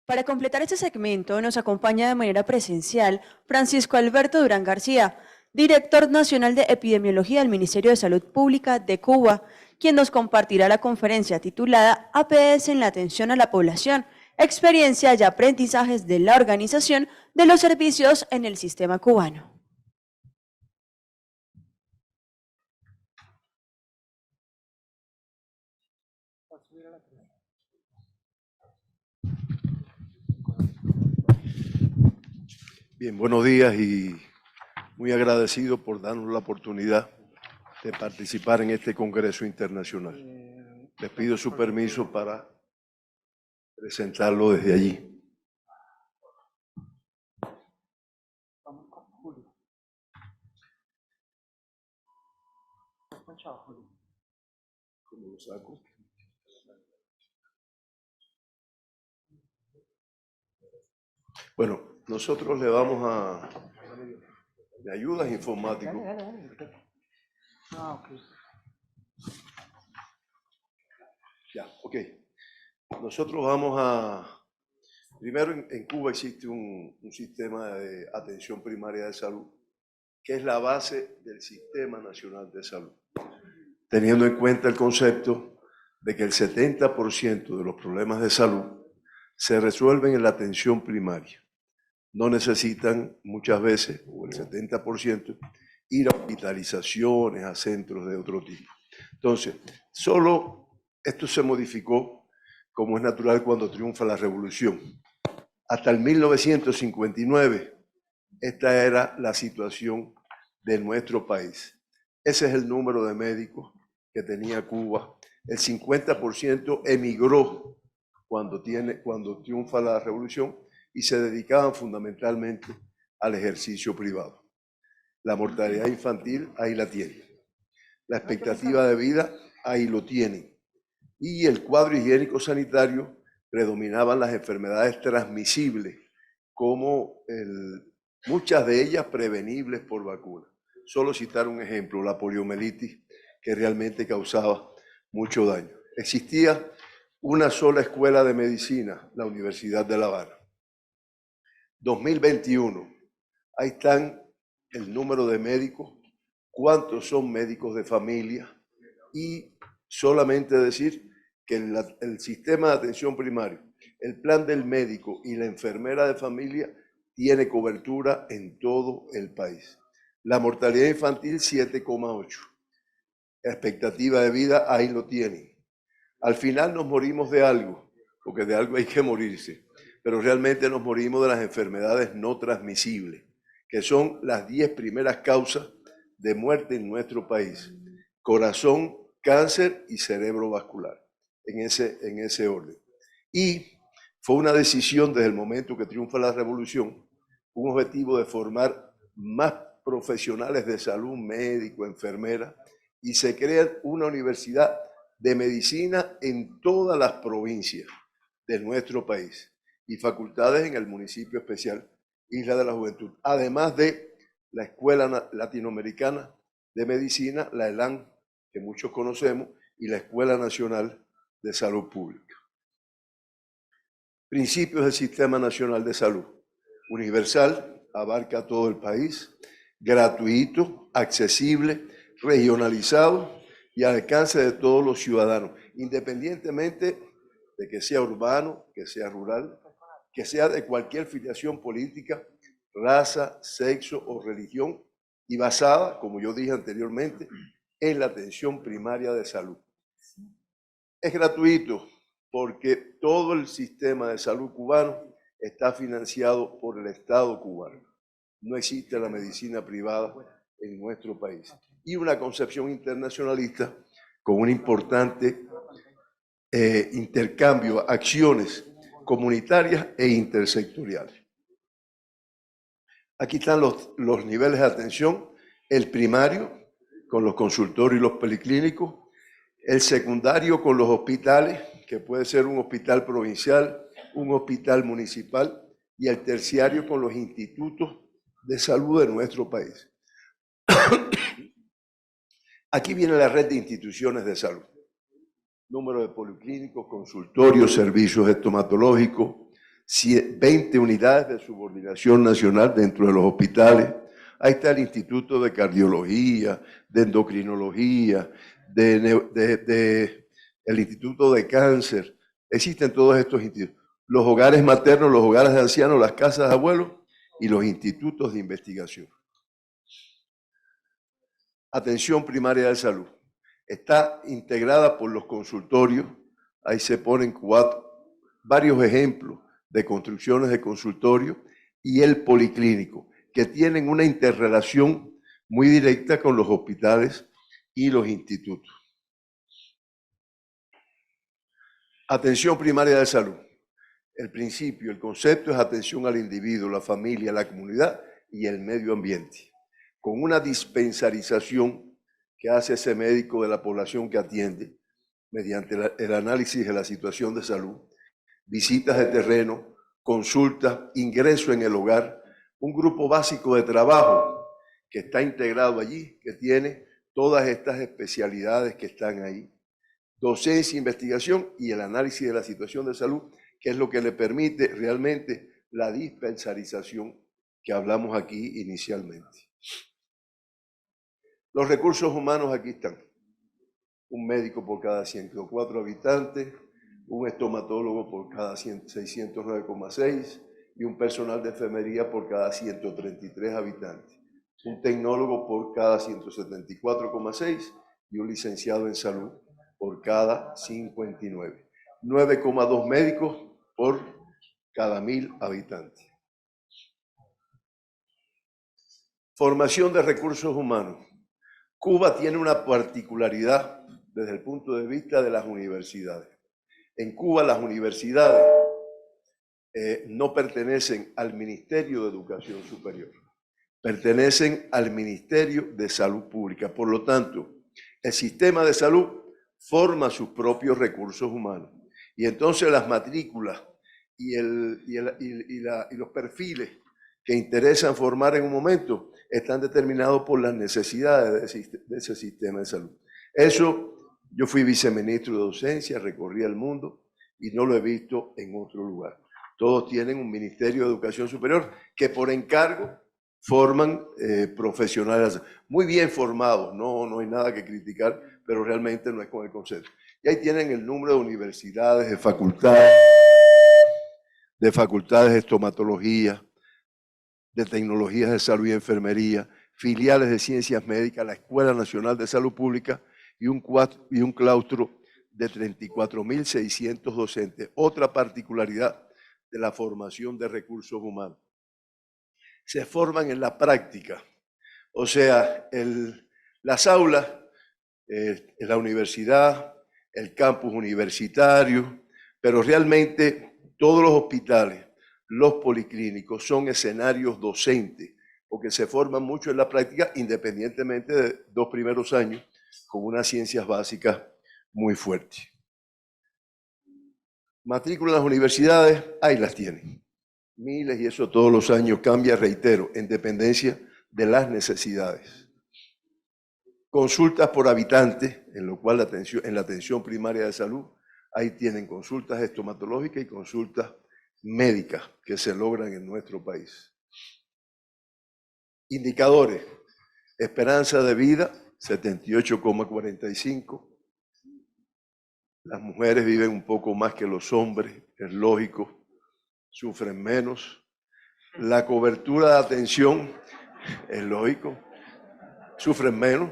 Para completar este segmento nos acompaña de manera presencial Francisco Alberto Durán García, director nacional de epidemiología del Ministerio de Salud Pública de Cuba, quien nos compartirá la conferencia titulada APS en la atención a la población, experiencia y aprendizajes de la organización de los servicios en el sistema cubano. Bien, buenos días y muy agradecido por darnos la oportunidad de participar en este Congreso Internacional. Les pido su permiso para presentarlo desde allí. ¿Cómo lo saco? Bueno, nosotros le vamos a... ¿Me ayudas, informático? Ya, ok. Nosotros vamos a... Primero, en Cuba existe un sistema de atención primaria de salud, que es la base del Sistema Nacional de Salud, teniendo en cuenta el concepto de que el 70% de los problemas de salud se resuelven en la atención primaria. No necesitan muchas veces, o el 70%, ir a hospitalizaciones, a centros de otro tipo. Entonces, solo esto se modificó, como es natural cuando triunfa la revolución. Hasta el 1959, esta era la situación de nuestro país. Ese es el número de médicos que tenía Cuba. El 50% emigró cuando triunfa la revolución y se dedicaban fundamentalmente al ejercicio privado. La mortalidad infantil ahí la tienen. La expectativa de vida ahí lo tienen. Y el cuadro higiénico sanitario predominaban las enfermedades transmisibles, como muchas de ellas prevenibles por vacuna. Solo citar un ejemplo, la poliomielitis, que realmente causaba mucho daño. Existía una sola escuela de medicina, la Universidad de La Habana. 2021, ahí están el número de médicos, cuántos son médicos de familia, y solamente decir que el sistema de atención primaria, el plan del médico y la enfermera de familia tiene cobertura en todo el país. La mortalidad infantil 7,8. La expectativa de vida ahí lo tienen. Al final nos morimos de algo, porque de algo hay que morirse, pero realmente nos morimos de las enfermedades no transmisibles, que son las 10 primeras causas de muerte en nuestro país: corazón, cáncer y cerebrovascular, en ese orden. Y fue una decisión desde el momento que triunfa la revolución, un objetivo de formar más profesionales de salud, médicos, enfermeras, y se crea una universidad de medicina en todas las provincias de nuestro país y facultades en el municipio especial Isla de la Juventud, además de la Escuela Latinoamericana de Medicina, la ELAN, que muchos conocemos, y la Escuela Nacional de Salud Pública. Principios del Sistema Nacional de Salud: universal, abarca todo el país; gratuito, accesible, regionalizado y al alcance de todos los ciudadanos, independientemente de que sea urbano, que sea rural, que sea de cualquier filiación política, raza, sexo o religión, y basada, como yo dije anteriormente, en la atención primaria de salud. Es gratuito porque todo el sistema de salud cubano está financiado por el Estado cubano. No existe la medicina privada en nuestro país. Y una concepción internacionalista con un importante intercambio, acciones comunitarias e intersectoriales. Aquí están los niveles de atención: el primario, con los consultorios y los policlínicos; el secundario, con los hospitales, que puede ser un hospital provincial, un hospital municipal; y el terciario, con los institutos de salud de nuestro país. Aquí viene la red de instituciones de salud: número de policlínicos, consultorios, servicios estomatológicos, 20 unidades de subordinación nacional dentro de los hospitales. Ahí está el Instituto de Cardiología, de Endocrinología, el Instituto de Cáncer. Existen todos estos institutos. Los hogares maternos, los hogares de ancianos, las casas de abuelos y los institutos de investigación. Atención primaria de salud. Está integrada por los consultorios. Ahí se ponen varios ejemplos de construcciones de consultorios y el policlínico, que tienen una interrelación muy directa con los hospitales y los institutos. Atención primaria de salud. El principio, el concepto es atención al individuo, la familia, la comunidad y el medio ambiente, con una dispensarización que hace ese médico de la población que atiende mediante el análisis de la situación de salud, visitas de terreno, consultas, ingreso en el hogar, un grupo básico de trabajo que está integrado allí, que tiene todas estas especialidades que están ahí, docencia, investigación y el análisis de la situación de salud, que es lo que le permite realmente la dispensarización que hablamos aquí inicialmente. Los recursos humanos aquí están. Un médico por cada 104 habitantes, un estomatólogo por cada 609,6 y un personal de enfermería por cada 133 habitantes. Un tecnólogo por cada 174,6 y un licenciado en salud por cada 59. 9,2 médicos por cada 1000 habitantes. Formación de recursos humanos. Cuba tiene una particularidad desde el punto de vista de las universidades. En Cuba las universidades no pertenecen al Ministerio de Educación Superior, pertenecen al Ministerio de Salud Pública. Por lo tanto, el sistema de salud forma sus propios recursos humanos. Y entonces las matrículas y los perfiles que interesan formar en un momento están determinados por las necesidades de ese sistema de salud. Eso, yo fui viceministro de docencia, recorrí el mundo y no lo he visto en otro lugar. Todos tienen un Ministerio de Educación Superior que por encargo forman profesionales muy bien formados, no hay nada que criticar, pero realmente no es con el concepto. Y ahí tienen el número de universidades, de facultades de estomatología, de tecnologías de salud y enfermería, filiales de ciencias médicas, la Escuela Nacional de Salud Pública y un claustro de 34.600 docentes. Otra particularidad de la formación de recursos humanos. Se forman en la práctica, o sea, las aulas, la universidad, el campus universitario, pero realmente todos los hospitales, los policlínicos son escenarios docentes, porque se forman mucho en la práctica, independientemente de 2 primeros años, con unas ciencias básicas muy fuertes. Matrícula en las universidades, ahí las tienen. Miles, y eso todos los años cambia, reitero, en dependencia de las necesidades. Consultas por habitante, en lo cual en la atención primaria de salud, ahí tienen consultas estomatológicas y consultas médicas que se logran en nuestro país. Indicadores: esperanza de vida, 78,45. Las mujeres viven un poco más que los hombres, es lógico, sufren menos. La cobertura de atención, es lógico, sufren menos.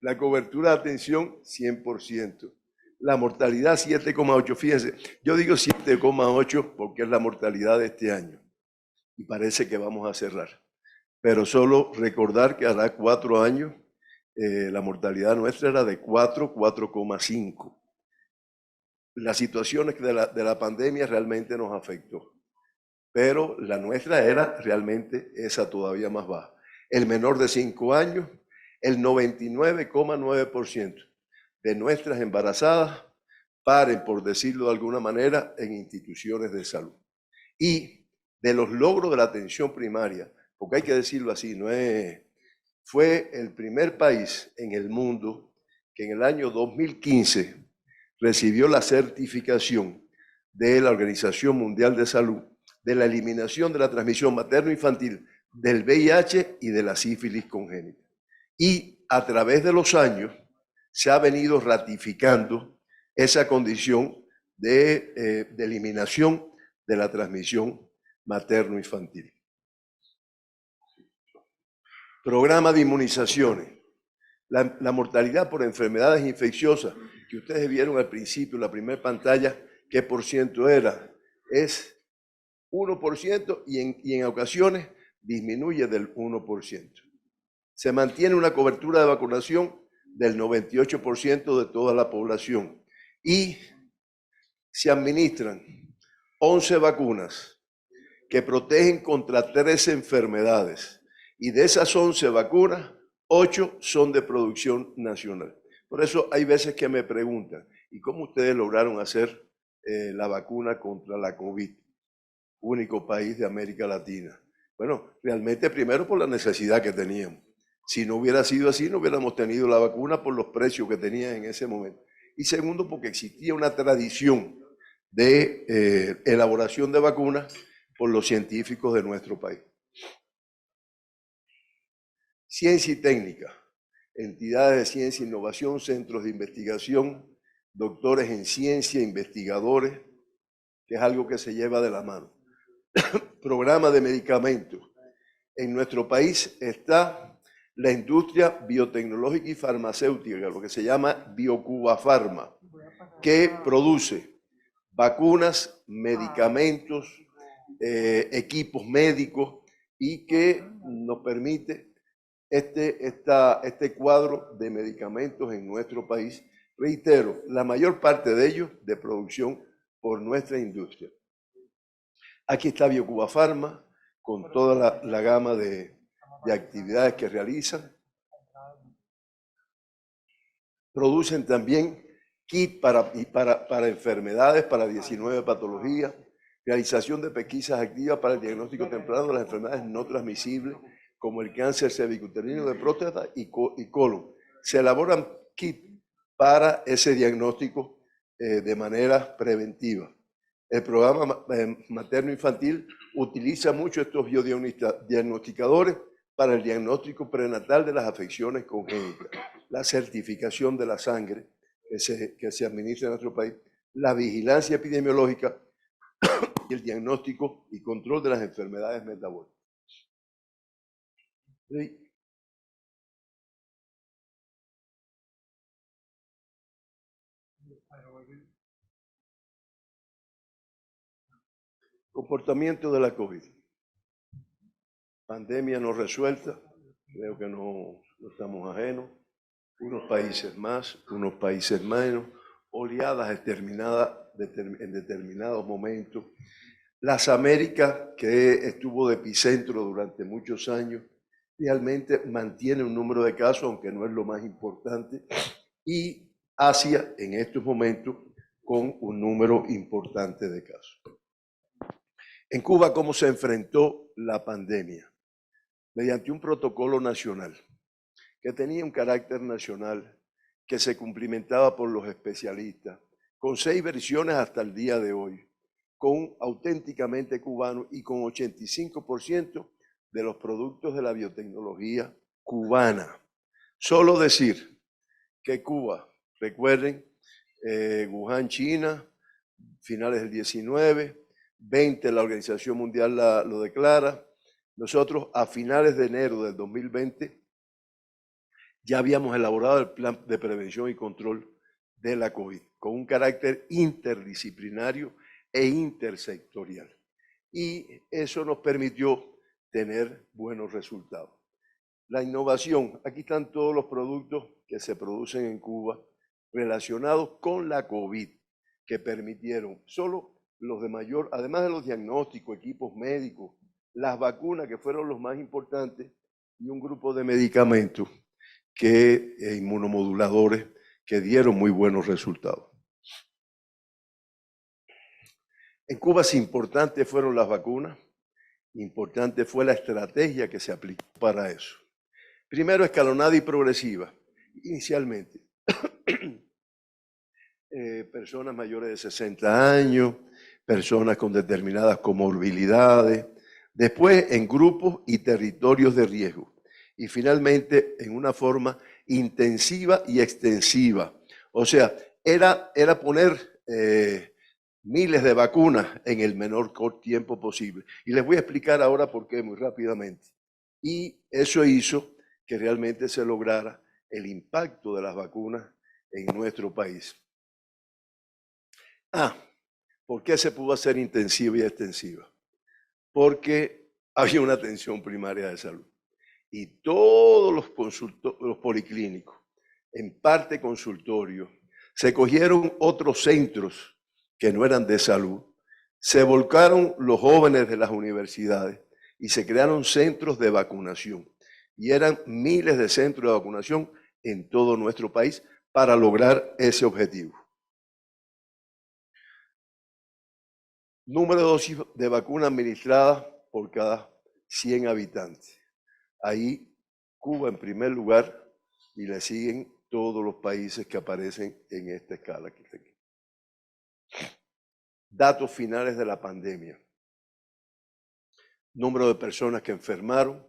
La cobertura de atención, 100%. La mortalidad, 7,8. Fíjense, yo digo 7,8 porque es la mortalidad de este año. Y parece que vamos a cerrar. Pero solo recordar que hará 4 años la mortalidad nuestra era de 4,5. Las situaciones de la pandemia realmente nos afectó, pero la nuestra era realmente esa todavía más baja. El menor de 5 años, el 99,9% de nuestras embarazadas paren, por decirlo de alguna manera, en instituciones de salud. Y de los logros de la atención primaria, porque hay que decirlo así, fue el primer país en el mundo que en el año 2015 recibió la certificación de la Organización Mundial de Salud de la eliminación de la transmisión materno-infantil del VIH y de la sífilis congénita. Y a través de los años se ha venido ratificando esa condición de eliminación de la transmisión materno-infantil. Programa de inmunizaciones. La mortalidad por enfermedades infecciosas, que ustedes vieron al principio, en la primera pantalla, ¿qué por ciento era? Es 1% y en ocasiones disminuye del 1%. Se mantiene una cobertura de vacunación del 98% de toda la población y se administran 11 vacunas que protegen contra 13 enfermedades y de esas 11 vacunas, 8 son de producción nacional. Por eso hay veces que me preguntan, ¿y cómo ustedes lograron hacer la vacuna contra la COVID? Único país de América Latina. Bueno, realmente primero por la necesidad que teníamos. Si no hubiera sido así, no hubiéramos tenido la vacuna por los precios que tenía en ese momento. Y segundo, porque existía una tradición de elaboración de vacunas por los científicos de nuestro país. Ciencia y técnica, entidades de ciencia e innovación, centros de investigación, doctores en ciencia, investigadores, que es algo que se lleva de la mano. Programa de medicamentos. En nuestro país está la industria biotecnológica y farmacéutica, lo que se llama Biocuba Pharma, que produce vacunas, medicamentos, equipos médicos y que nos permite este cuadro de medicamentos en nuestro país. Reitero, la mayor parte de ellos de producción por nuestra industria. Aquí está Biocuba Pharma, con toda la gama de actividades que realizan. Producen también kit para enfermedades, para 19 patologías, realización de pesquisas activas para el diagnóstico temprano de las enfermedades no transmisibles, como el cáncer cervicuterino de próstata y colon. Se elaboran kits para ese diagnóstico de manera preventiva. El programa materno-infantil utiliza mucho estos biodiagnosticadores para el diagnóstico prenatal de las afecciones congénitas, la certificación de la sangre que se administra en nuestro país, la vigilancia epidemiológica y el diagnóstico y control de las enfermedades metabólicas. ¿Sí? Comportamiento de la COVID. Pandemia no resuelta, creo que no estamos ajenos. Unos países más, unos países menos, oleadas en determinados momentos. Las Américas, que estuvo de epicentro durante muchos años, realmente mantiene un número de casos, aunque no es lo más importante. Y Asia, en estos momentos, con un número importante de casos. En Cuba, ¿cómo se enfrentó la pandemia? Mediante un protocolo nacional que tenía un carácter nacional, que se cumplimentaba por los especialistas, con 6 versiones hasta el día de hoy, con auténticamente cubano y con 85% de los productos de la biotecnología cubana. Solo decir que Cuba, recuerden, Wuhan, China, finales del 19, 20 la Organización Mundial lo declara. Nosotros a finales de enero del 2020 ya habíamos elaborado el plan de prevención y control de la COVID con un carácter interdisciplinario e intersectorial. Y eso nos permitió tener buenos resultados. La innovación, aquí están todos los productos que se producen en Cuba relacionados con la COVID que permitieron, solo los de mayor, además de los diagnósticos, equipos médicos, las vacunas que fueron los más importantes y un grupo de medicamentos inmunomoduladores que dieron muy buenos resultados. En Cuba, sí, importantes fueron las vacunas, importante fue la estrategia que se aplicó para eso. Primero, escalonada y progresiva. Inicialmente, personas mayores de 60 años, personas con determinadas comorbilidades, después en grupos y territorios de riesgo, y finalmente en una forma intensiva y extensiva. O sea, era poner miles de vacunas en el menor tiempo posible. Y les voy a explicar ahora por qué muy rápidamente. Y eso hizo que realmente se lograra el impacto de las vacunas en nuestro país. ¿Por qué se pudo hacer intensiva y extensiva? Porque había una atención primaria de salud. Y todos los policlínicos, en parte consultorios, se cogieron otros centros que no eran de salud, se volcaron los jóvenes de las universidades y se crearon centros de vacunación. Y eran miles de centros de vacunación en todo nuestro país para lograr ese objetivo. Número de dosis de vacuna administrada por cada 100 habitantes. Ahí Cuba en primer lugar y le siguen todos los países que aparecen en esta escala que está aquí. Datos finales de la pandemia. Número de personas que enfermaron,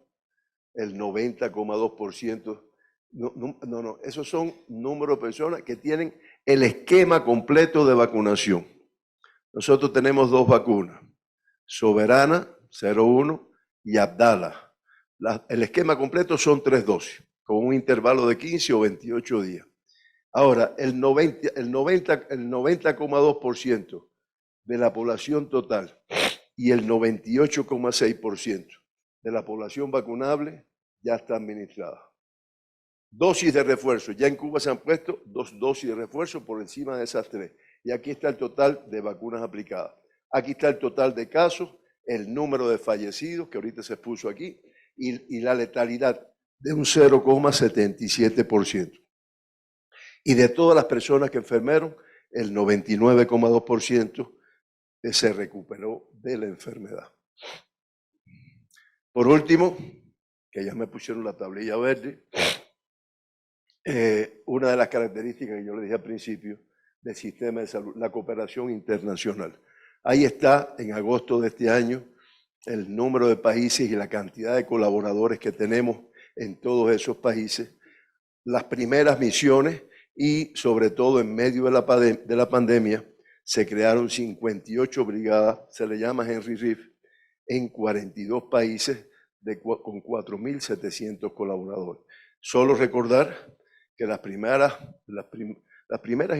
el 90,2%. No, esos son números de personas que tienen el esquema completo de vacunación. Nosotros tenemos dos vacunas, Soberana 01 y Abdala. El esquema completo son 3 dosis, con un intervalo de 15 o 28 días. Ahora, el 90,2% de la población total y el 98,6% de la población vacunable ya está administrada. Dosis de refuerzo. Ya en Cuba se han puesto 2 dosis de refuerzo por encima de esas 3. Y aquí está el total de vacunas aplicadas. Aquí está el total de casos, el número de fallecidos, que ahorita se puso aquí, y la letalidad de un 0,77%. Y de todas las personas que enfermaron, el 99,2% se recuperó de la enfermedad. Por último, que ya me pusieron la tablilla verde, una de las características que yo le dije al principio del sistema de salud, la cooperación internacional. Ahí está, en agosto de este año, el número de países y la cantidad de colaboradores que tenemos en todos esos países, las primeras misiones y sobre todo en medio de la pandemia se crearon 58 brigadas, se le llama Henry Reeve, en 42 países con 4.700 colaboradores. Solo recordar que las primeras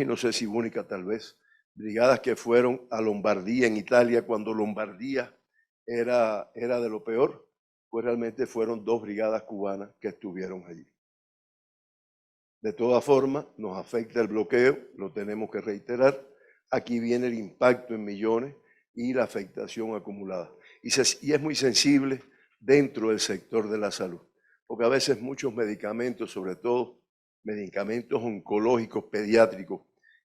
y no sé si únicas tal vez, brigadas que fueron a Lombardía en Italia, cuando Lombardía era de lo peor, pues realmente fueron 2 brigadas cubanas que estuvieron allí. De todas formas, nos afecta el bloqueo, lo tenemos que reiterar. Aquí viene el impacto en millones y la afectación acumulada. Y es muy sensible dentro del sector de la salud, porque a veces muchos medicamentos, sobre todo medicamentos oncológicos pediátricos,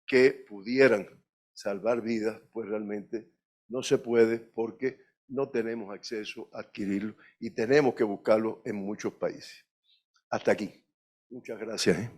que pudieran salvar vidas, pues realmente no se puede porque no tenemos acceso a adquirirlo y tenemos que buscarlo en muchos países. Hasta aquí. Muchas gracias.